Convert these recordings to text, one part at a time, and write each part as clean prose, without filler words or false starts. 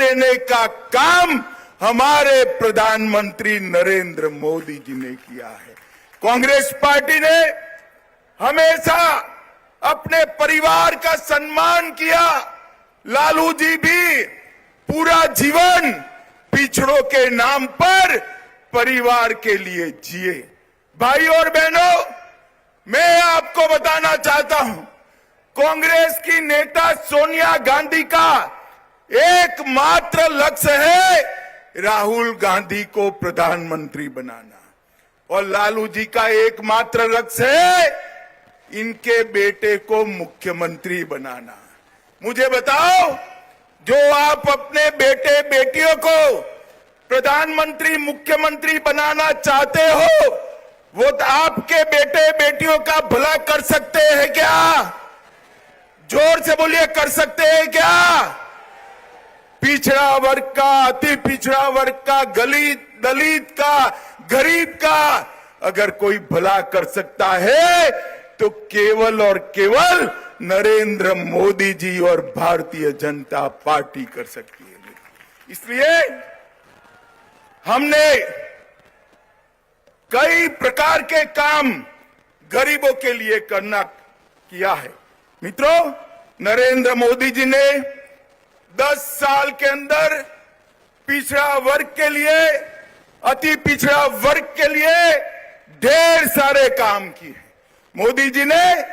देने का काम हमारे प्रधानमंत्री नरेंद्र मोदी जी ने किया है। कांग्रेस पार्टी ने हमेशा अपने परिवार का सम्मान किया। लालू जी भी पूरा जीवन पिछड़ों के नाम पर परिवार के लिए जिए। भाई और बहनों, मैं आपको बताना चाहता हूं, कांग्रेस की नेता सोनिया गांधी का एकमात्र लक्ष्य है राहुल गांधी को प्रधानमंत्री बनाना, और लालू जी का एकमात्र लक्ष्य है इनके बेटे को मुख्यमंत्री बनाना। मुझे बताओ, जो आप अपने बेटे बेटियों को प्रधानमंत्री मुख्यमंत्री बनाना चाहते हो, वो तो आपके बेटे बेटियों का भला कर सकते हैं क्या? जोर से बोलिए, कर सकते हैं क्या? पिछड़ा वर्ग का, अति पिछड़ा वर्ग का, दलित का, गरीब का अगर कोई भला कर सकता है तो केवल और केवल नरेंद्र मोदी जी और भारतीय जनता पार्टी कर सकती है। इसलिए हमने कई प्रकार के काम गरीबों के लिए किया है। मित्रों, नरेंद्र मोदी जी ने 10 साल के अंदर पिछड़ा वर्ग के लिए, अति पिछड़ा वर्ग के लिए ढेर सारे काम किए। मोदी जी ने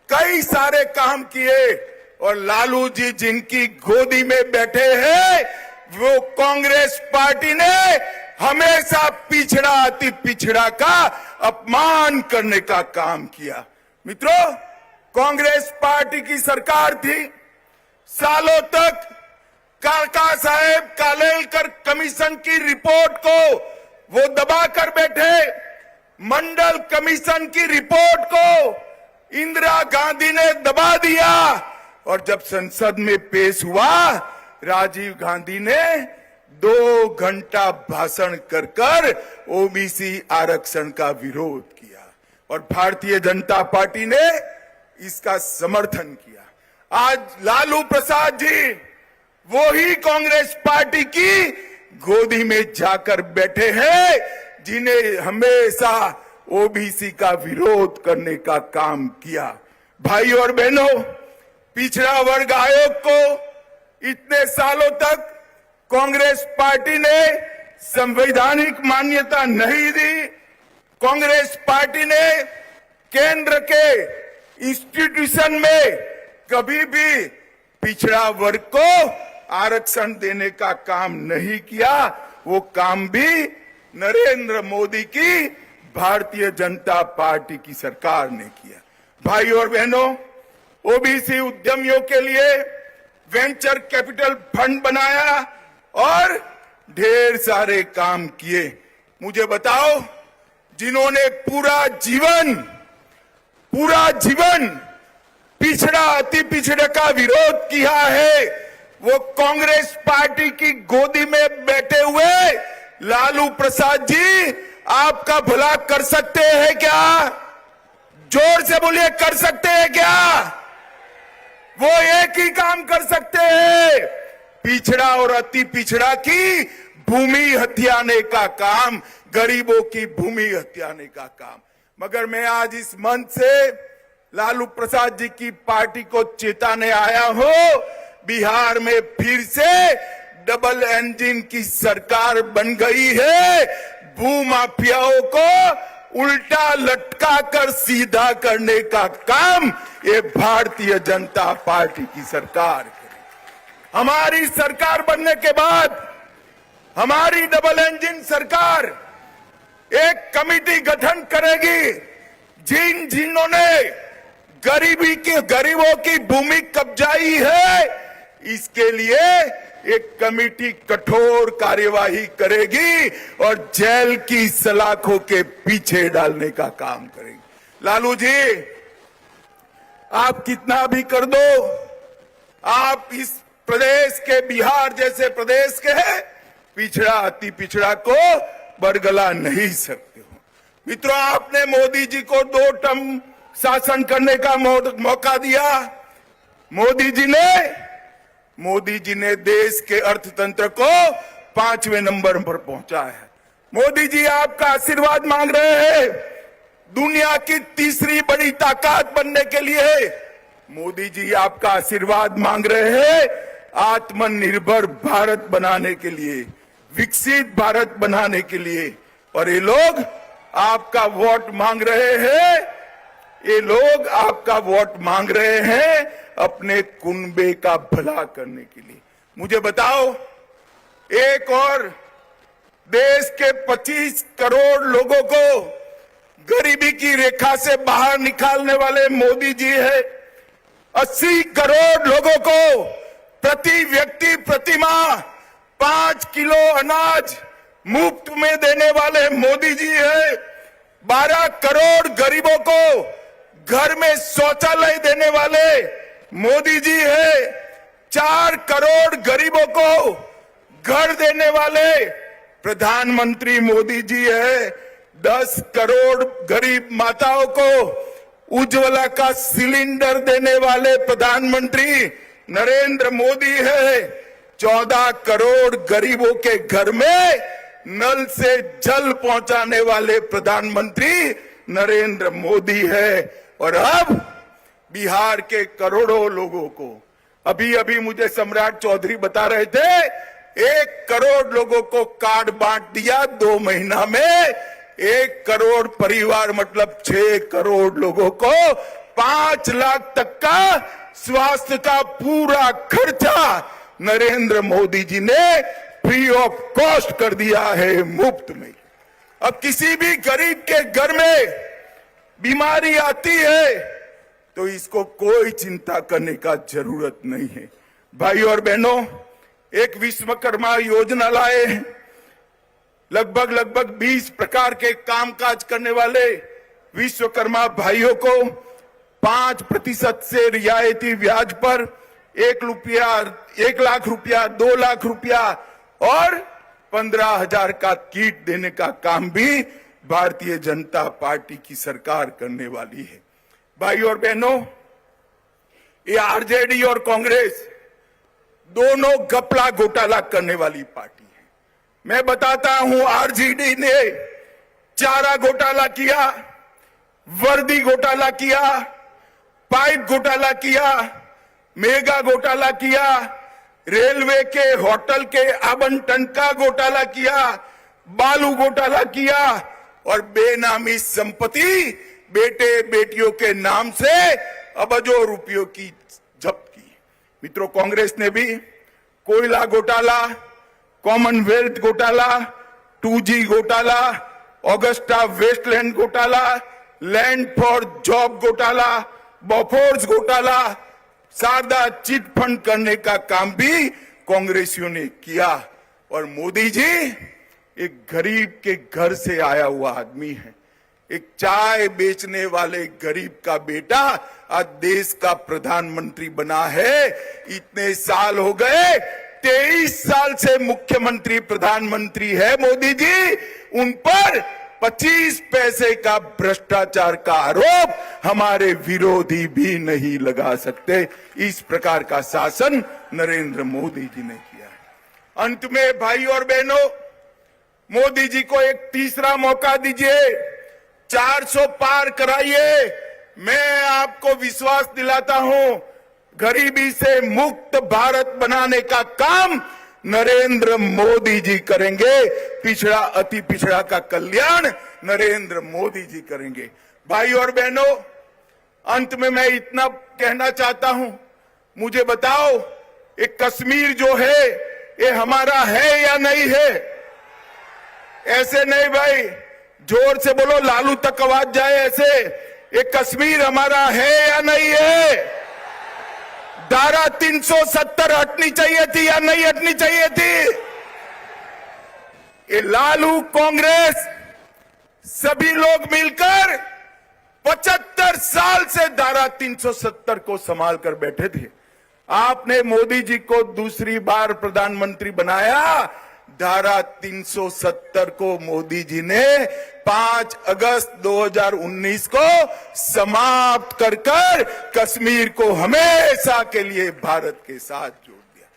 कई सारे काम किए, और लालू जी जिनकी गोदी में बैठे हैं, वो कांग्रेस पार्टी ने हमेशा पिछड़ा, अति पिछड़ा का अपमान करने का काम किया। मित्रों, कांग्रेस पार्टी की सरकार थी, सालों तक काका साहेब कालेलकर कमीशन की रिपोर्ट को वो दबा कर बैठे। मंडल कमीशन की रिपोर्ट को इंदिरा गांधी ने दबा दिया, और जब संसद में पेश हुआ, राजीव गांधी ने 2 घंटा भाषण कर ओबीसी आरक्षण का विरोध किया, और भारतीय जनता पार्टी ने इसका समर्थन किया। आज लालू प्रसाद जी वो ही कांग्रेस पार्टी की गोदी में जाकर बैठे हैं, जिन्हें हमेशा ओबीसी का विरोध करने का काम किया। भाई और बहनों, पिछड़ा वर्ग आयोग को इतने सालों तक कांग्रेस पार्टी ने संवैधानिक मान्यता नहीं दी। कांग्रेस पार्टी ने केंद्र के इंस्टीट्यूशन में कभी भी पिछड़ा वर्ग को आरक्षण देने का काम नहीं किया। वो काम भी नरेंद्र मोदी की भारतीय जनता पार्टी की सरकार ने किया। भाई और बहनों, ओबीसी उद्यमियों के लिए वेंचर कैपिटल फंड बनाया और ढेर सारे काम किए। मुझे बताओ, जिन्होंने पूरा जीवन पिछड़ा, अति पिछड़े का विरोध किया है, वो कांग्रेस पार्टी की गोदी में बैठे हुए लालू प्रसाद जी आपका भला कर सकते हैं क्या? जोर से बोलिए, कर सकते हैं क्या? वो एक ही काम कर सकते हैं, पिछड़ा और अति पिछड़ा की भूमि हथियाने का काम, गरीबों की भूमि हथियाने का काम। मगर मैं आज इस मंच से लालू प्रसाद जी की पार्टी को चेताने आया हूं, बिहार में फिर से डबल इंजन की सरकार बन गई है। भूमाफियाओं को उल्टा लटका कर सीधा करने का काम ये भारतीय जनता पार्टी की सरकार करेगी। हमारी सरकार बनने के बाद हमारी डबल इंजन सरकार एक कमेटी गठन करेगी, जिन्होंने गरीबों की भूमि कब्जाई है, इसके लिए एक कमेटी कठोर कार्यवाही करेगी और जेल की सलाखों के पीछे डालने का काम करेगी। लालू जी, आप कितना भी कर दो, आप इस प्रदेश के, बिहार जैसे प्रदेश के पिछड़ा, अति पिछड़ा को बरगला नहीं सकते हो। मित्रों, आपने मोदी जी को 2 टर्म शासन करने का मौका दिया। मोदी जी ने मोदी जी ने देश के अर्थतंत्र को 5वें नंबर पर पहुंचाया है। मोदी जी आपका आशीर्वाद मांग रहे हैं दुनिया की तीसरी बड़ी ताकत बनने के लिए। मोदी जी आपका आशीर्वाद मांग रहे हैं आत्मनिर्भर भारत बनाने के लिए, विकसित भारत बनाने के लिए। और ये लोग आपका वोट मांग रहे हैं, ये लोग आपका वोट मांग रहे हैं अपने कुनबे का भला करने के लिए। मुझे बताओ, एक और देश के 25 करोड़ लोगों को गरीबी की रेखा से बाहर निकालने वाले मोदी जी है। 80 करोड़ लोगों को प्रति व्यक्ति प्रति माह 5 किलो अनाज मुफ्त में देने वाले मोदी जी है। 12 करोड़ गरीबों को घर में शौचालय देने वाले मोदी जी है। 4 करोड़ गरीबों को घर देने वाले प्रधानमंत्री मोदी जी है। 10 करोड़ गरीब माताओं को उज्ज्वला का सिलेंडर देने वाले प्रधानमंत्री नरेंद्र मोदी है। 14 करोड़ गरीबों के घर में नल से जल पहुंचाने वाले प्रधानमंत्री नरेंद्र मोदी है। और अब बिहार के करोड़ों लोगों को, अभी अभी मुझे सम्राट चौधरी बता रहे थे, 1 करोड़ लोगों को कार्ड बांट दिया 2 महीना में। 1 करोड़ परिवार मतलब 6 करोड़ लोगों को 5 लाख तक का स्वास्थ्य का पूरा खर्चा नरेंद्र मोदी जी ने फ्री ऑफ कॉस्ट कर दिया है, मुफ्त में। अब किसी भी गरीब के घर में बीमारी आती है तो इसको कोई चिंता करने का जरूरत नहीं है। भाई और बहनों, एक विश्वकर्मा योजना लाए हैं। लगभग 20 प्रकार के कामकाज करने वाले विश्वकर्मा भाइयों को 5% से रियायती ब्याज पर 1 लाख रुपया, 2 लाख रुपया और 15,000 का किट देने का काम भी भारतीय जनता पार्टी की सरकार करने वाली है। भाई और बहनों, ये आरजेडी और कांग्रेस दोनों घपला घोटाला करने वाली पार्टी है। मैं बताता हूं, आरजेडी ने चारा घोटाला किया, वर्दी घोटाला किया, पाइप घोटाला किया, मेगा घोटाला किया, रेलवे के होटल के आवंटन का घोटाला किया, बालू घोटाला किया और बेनामी संपत्ति बेटे बेटियों के नाम से अबजों रुपयों की जब्त की। मित्रों, कांग्रेस ने भी कोयला घोटाला, कॉमनवेल्थ घोटाला, 2G घोटाला, ऑगस्टा वेस्टलैंड घोटाला, लैंड फॉर जॉब घोटाला, बॉफोर्स घोटाला, शारदा चिट फंड करने का काम भी कांग्रेसियों ने किया। और मोदी जी एक गरीब के घर से आया हुआ आदमी है। एक चाय बेचने वाले गरीब का बेटा आज देश का प्रधानमंत्री बना है। इतने साल हो गए, 23 साल से मुख्यमंत्री प्रधानमंत्री है मोदी जी। उन पर 25 पैसे का भ्रष्टाचार का आरोप हमारे विरोधी भी नहीं लगा सकते। इस प्रकार का शासन नरेंद्र मोदी जी ने किया है। अंत में भाई और बहनों, मोदी जी को एक तीसरा मौका दीजिए, 400 पार कराइए। मैं आपको विश्वास दिलाता हूं, गरीबी से मुक्त भारत बनाने का काम नरेंद्र मोदी जी करेंगे। पिछड़ा अति पिछड़ा का कल्याण नरेंद्र मोदी जी करेंगे। भाई और बहनों, अंत में मैं इतना कहना चाहता हूं, मुझे बताओ, ये कश्मीर जो है ये हमारा है या नहीं है? ऐसे नहीं भाई, जोर से बोलो, लालू तक आवाज जाए ऐसे। ये कश्मीर हमारा है या नहीं है? धारा 370 हटनी चाहिए थी या नहीं हटनी चाहिए थी? ये लालू, कांग्रेस, सभी लोग मिलकर 75 साल से धारा 370 को संभाल कर बैठे थे। आपने मोदी जी को दूसरी बार प्रधानमंत्री बनाया। धारा 370 को मोदी जी ने 5 अगस्त 2019 को समाप्त कर कश्मीर को हमेशा के लिए भारत के साथ जोड़ दिया।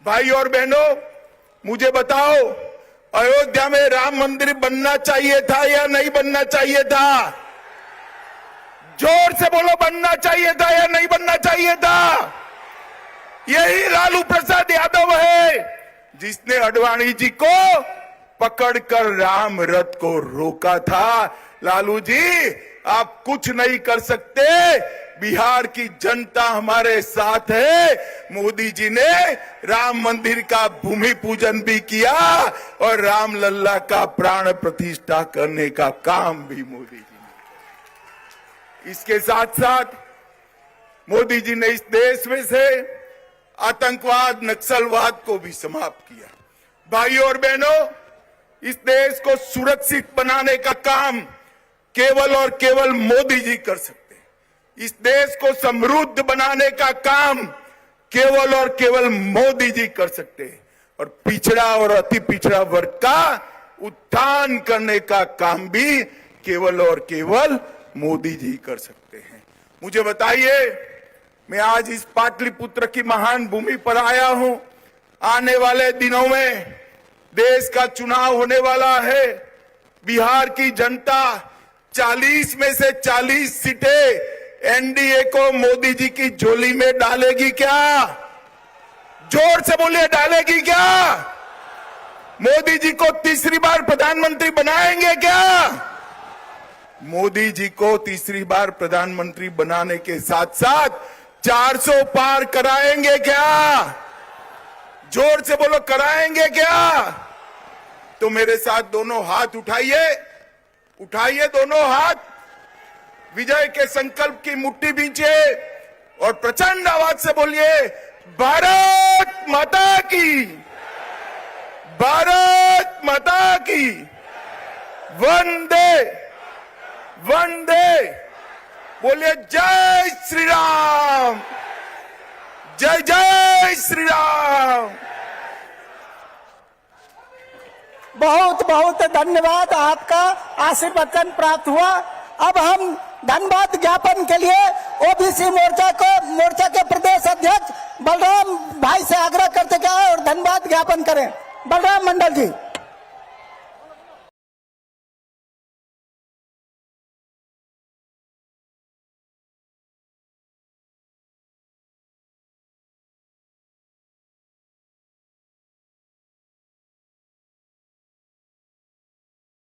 भाई और बहनों, मुझे बताओ, अयोध्या में राम मंदिर बनना चाहिए था या नहीं बनना चाहिए था? जोर से बोलो, बनना चाहिए था या नहीं बनना चाहिए था? यही लालू प्रसाद यादव है जिसने अडवाणी जी को पकड़कर राम रथ को रोका था। लालू जी, आप कुछ नहीं कर सकते, बिहार की जनता हमारे साथ है। मोदी जी ने राम मंदिर का भूमि पूजन भी किया और राम लल्ला का प्राण प्रतिष्ठा करने का काम भी मोदी जी ने। इसके साथ साथ मोदी जी ने इस देश में से आतंकवाद, नक्सलवाद को भी समाप्त किया। भाइयों और बहनों, इस देश को सुरक्षित बनाने का काम केवल और केवल मोदी जी कर सकते हैं। इस देश को समृद्ध बनाने का काम केवल और केवल मोदी जी कर सकते हैं। और पिछड़ा और अति पिछड़ा वर्ग का उत्थान करने का काम भी केवल और केवल मोदी जी कर सकते हैं। मुझे बताइए, मैं आज इस पाटलिपुत्र की महान भूमि पर आया हूं। आने वाले दिनों में देश का चुनाव होने वाला है। बिहार की जनता 40 में से 40 सीटें एनडीए को मोदी जी की झोली में डालेगी क्या? जोर से बोलिए, डालेगी क्या? मोदी जी को तीसरी बार प्रधानमंत्री बनाएंगे क्या? मोदी जी को तीसरी बार प्रधानमंत्री बनाने के साथ साथ 400 पार कराएंगे क्या? जोर से बोलो, कराएंगे क्या? तो मेरे साथ दोनों हाथ उठाइए, उठाइए दोनों हाथ, विजय के संकल्प की मुट्ठी बींचिए और प्रचंड आवाज से बोलिए, भारत माता की, भारत माता की, वंदे वंदे। बोलिए, जय श्री राम, जय जय श्री राम। बहुत बहुत धन्यवाद, आपका आशीर्वचन प्राप्त हुआ। अब हम धन्यवाद ज्ञापन के लिए ओबीसी मोर्चा के प्रदेश अध्यक्ष बलराम भाई से आग्रह करते क्या और धन्यवाद ज्ञापन करें। बलराम मंडल जी।